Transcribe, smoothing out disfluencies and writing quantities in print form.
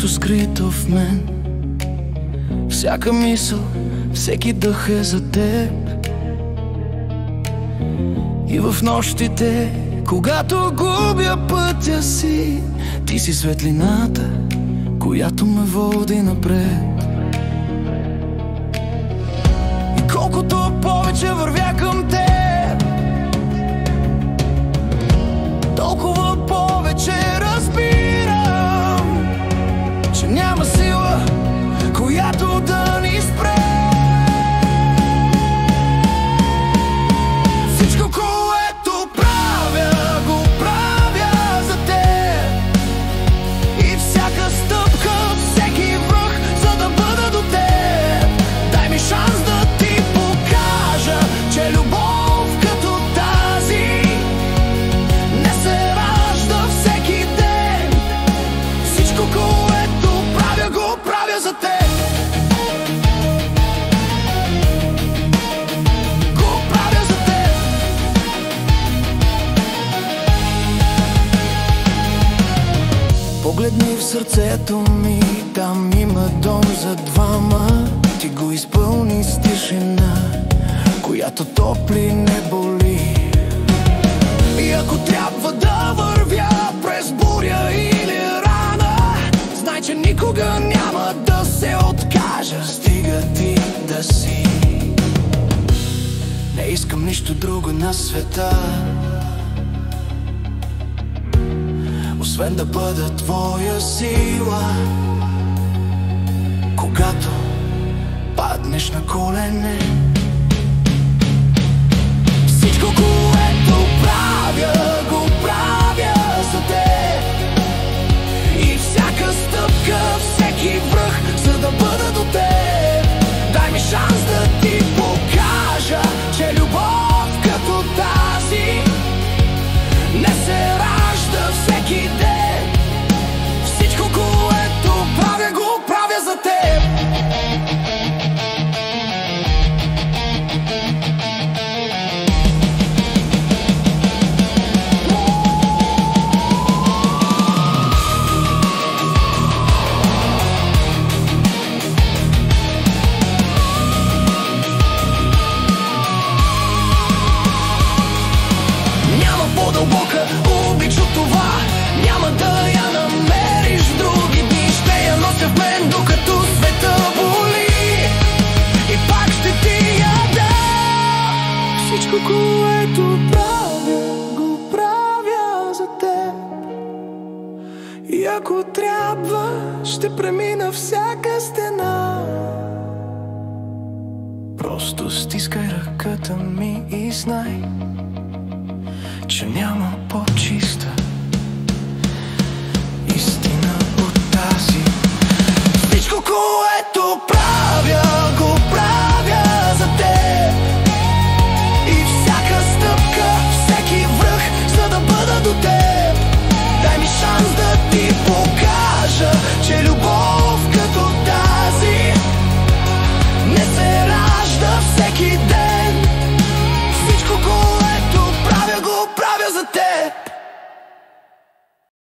нещо скрито в мен. Всяка мисъл, всеки дъх е за теб. И в нощите, когато губя пътя си, ти си светлината, която ме води напред. И колкото повече вървя към теб, толкова повече разбирам, че няма сила, която да ни спре. Всичко, което правя, го правя за теб. И всяка стъпка, всеки връх, за да бъда до теб. Дай ми шанс да ти покажа, че любов като тази не се ражда всеки ден. Всичко, което правя, го правя за теб. Погледни в сърцето ми, там има дом за двама. Ти го изпълни с тишина, която топли, не боли. И ако трябва да вървя през буря или рана, знай, че никога няма да се откажа, стига ти да си. Не искам нищо друго на света, освен да бъда твоя сила. Когато паднеш на колене, всичко, което правя, го правя за теб. И всяка стъпка, всеки връх, за да бъда до теб. Дай ми шанс да ти покажа, че любов като тази не се ражда всеки ден. Всичко, което правя, го правя за теб. Няма по-дълбока обич от това, няма да я намериш в други дни. Ще я нося в мен, докато света боли, и пак ще ти я дам. Всичко, което правя, го правя за теб. И ако трябва, ще премина всяка стена. Просто стискай ръката ми и знай, че няма по-чиста